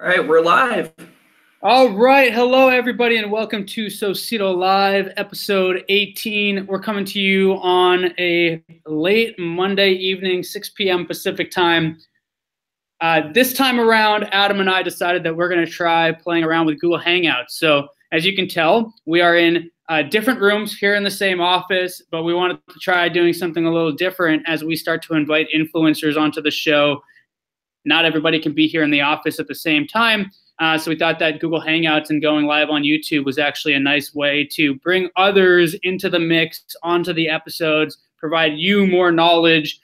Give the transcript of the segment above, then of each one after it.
All right, we're live. All right. Hello, everybody, and welcome to Socedo Live, episode 18. We're coming to you on a late Monday evening, 6 p.m. Pacific time. This time around, Adam and I decided that we're going to try playing around with Google Hangouts. So as you can tell, we are in different rooms here in the same office, but we wanted to try doing something a little different as we start to invite influencers onto the show. Not everybody can be here in the office at the same time. So we thought that Google Hangouts and going live on YouTube was actually a nice way to bring others into the mix, onto the episodes, provide you more knowledge,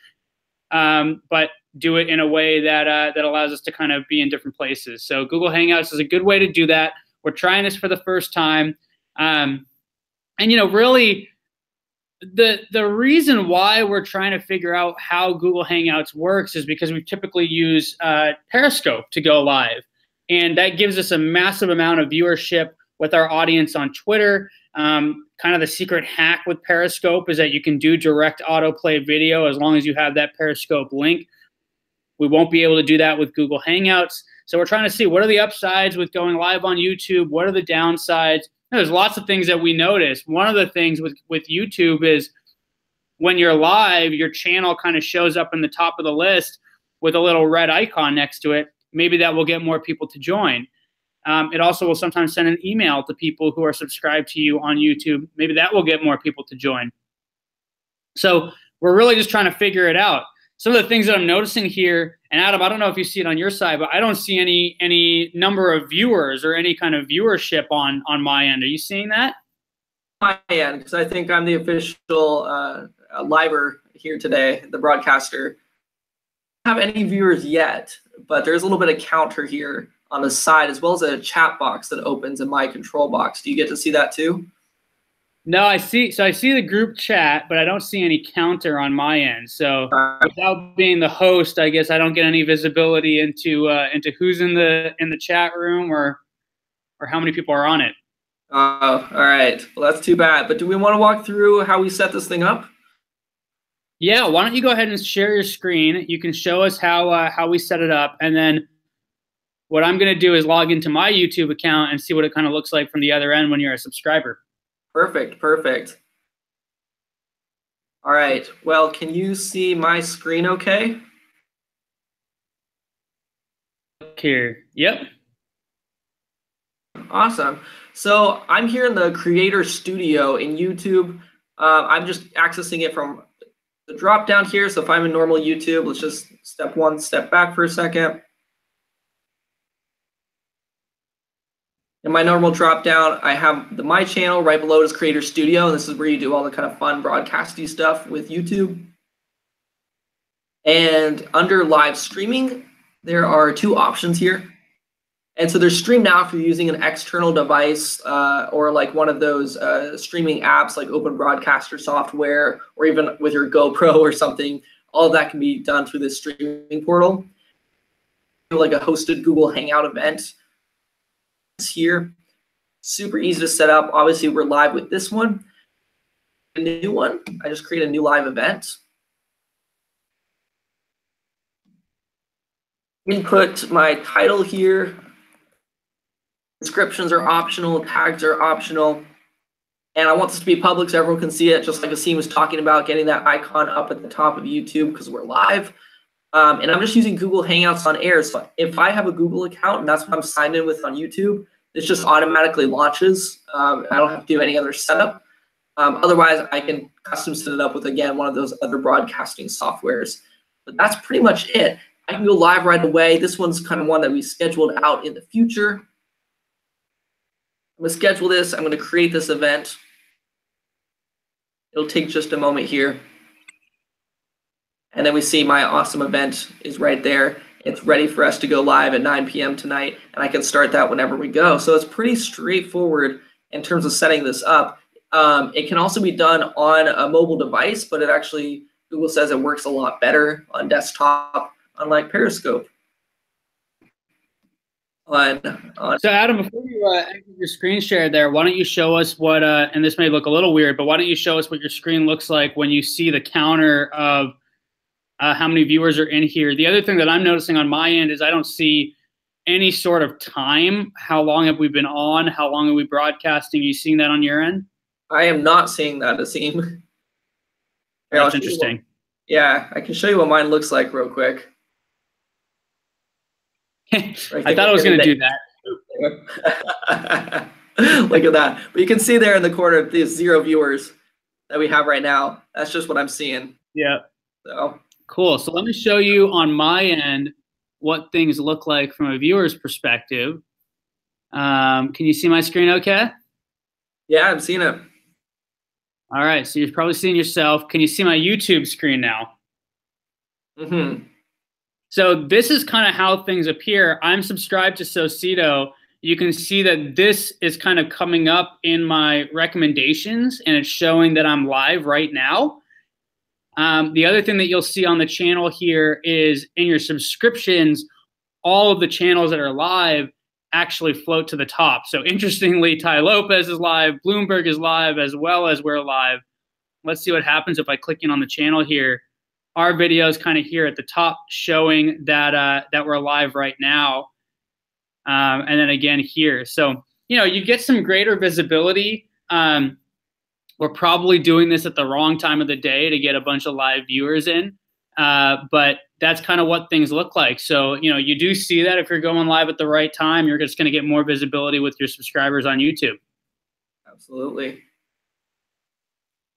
but do it in a way that that allows us to kind of be in different places. So Google Hangouts is a good way to do that. We're trying this for the first time. And, you know, really, the reason why we're trying to figure out how Google Hangouts works is because we typically use Periscope to go live. And that gives us a massive amount of viewership with our audience on Twitter. Kind of the secret hack with Periscope is that you can do direct autoplay video as long as you have that Periscope link. We won't be able to do that with Google Hangouts. So we're trying to see what are the upsides with going live on YouTube? What are the downsides? There's lots of things that we notice. One of the things with YouTube is when you're live, your channel kind of shows up in the top of the list with a little red icon next to it. Maybe that will get more people to join. It also will sometimes send an email to people who are subscribed to you on YouTube. Maybe that will get more people to join. So we're really just trying to figure it out. Some of the things that I'm noticing here, and Adam, I don't know if you see it on your side, but I don't see any number of viewers or any kind of viewership on my end. Are you seeing that? My end, because I think I'm the official liver here today, the broadcaster. I don't have any viewers yet, but there's a little bit of counter here on the side, as well as a chat box that opens in my control box. Do you get to see that too? No, I see. So I see the group chat, but I don't see any counter on my end. So without being the host, I guess I don't get any visibility into who's in the chat room or how many people are on it. Oh, all right. Well, that's too bad. But do we want to walk through how we set this thing up? Yeah. Why don't you go ahead and share your screen? You can show us how we set it up, and then what I'm going to do is log into my YouTube account and see what it kind of looks like from the other end when you're a subscriber. Perfect, perfect. All right, well, can you see my screen okay? Here, yep. Awesome. So I'm here in the Creator Studio in YouTube. I'm just accessing it from the drop down here. So if I'm in normal YouTube, let's just step back for a second. In my normal drop down, I have my channel right below is Creator Studio. And this is where you do all the kind of fun broadcasty stuff with YouTube. And under live streaming, there are two options here. And so there's stream now if you're using an external device or like one of those streaming apps like Open Broadcaster software, or even with your GoPro or something. All of that can be done through this streaming portal. Like a hosted Google Hangout event. Here, super easy to set up. Obviously, we're live with this one. A new one, I just create a new live event. Input my title here. Descriptions are optional, tags are optional. And I want this to be public so everyone can see it, just like Aseem was talking about, getting that icon up at the top of YouTube because we're live. And I'm just using Google Hangouts on air. So if I have a Google account and that's what I'm signed in with on YouTube, this just automatically launches. I don't have to do any other setup. Otherwise, I can custom set it up with, again, one of those other broadcasting softwares. But that's pretty much it. I can go live right away. This one's kind of one that we scheduled out in the future. I'm going to schedule this. I'm going to create this event. It'll take just a moment here. And then we see my awesome event is right there. It's ready for us to go live at 9 p.m. tonight, and I can start that whenever we go. So it's pretty straightforward in terms of setting this up. It can also be done on a mobile device, but it actually, Google says it works a lot better on desktop, unlike Periscope. So Adam, before you exit your screen share there, why don't you show us what, and this may look a little weird, but why don't you show us what your screen looks like when you see the counter of how many viewers are in here. The other thing that I'm noticing on my end is I don't see any sort of time? How long have we been on? How long are we broadcasting? Are you seeing that on your end? I am not seeing that, Aseem. That's interesting. Yeah, I can show you what mine looks like real quick. I thought I was going to do that. Look at that. But you can see there in the corner these 0 viewers that we have right now. That's just what I'm seeing. Yeah. So cool. So let me show you on my end what things look like from a viewer's perspective. Can you see my screen okay? Yeah, I'm seeing it. All right. So you're probably seeing yourself. Can you see my YouTube screen now? Mm-hmm. So this is kind of how things appear. I'm subscribed to Socedo. You can see that this is kind of coming up in my recommendations, and it's showing that I'm live right now. The other thing that you'll see on the channel here is in your subscriptions, all of the channels that are live actually float to the top. So interestingly, Ty Lopez is live, Bloomberg is live, as well as we're live. Let's see what happens if I click in on the channel here. Our video is kind of here at the top showing that that we're live right now. And then again here. So, you get some greater visibility. We're probably doing this at the wrong time of the day to get a bunch of live viewers in. But that's kind of what things look like. So, you do see that if you're going live at the right time, you're just going to get more visibility with your subscribers on YouTube. Absolutely.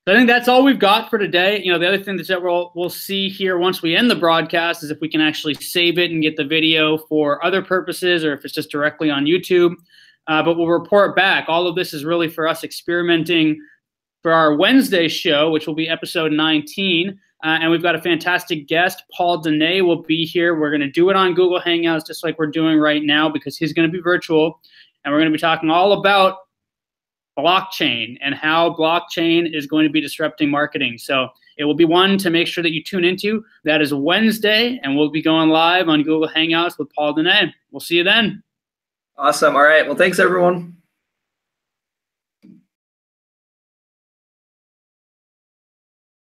So I think that's all we've got for today. The other thing that we'll see here once we end the broadcast is if we can actually save it and get the video for other purposes, or if it's just directly on YouTube. But we'll report back. All of this is really for us experimenting for our Wednesday show, which will be episode 19. And we've got a fantastic guest. Paul Dene will be here. We're going to do it on Google Hangouts just like we're doing right now because he's going to be virtual. And we're going to be talking all about blockchain and how blockchain is going to be disrupting marketing. So it will be one to make sure that you tune into. That is Wednesday, and we'll be going live on Google Hangouts with Paul Dene. We'll see you then. Awesome. All right. Well, thanks, everyone.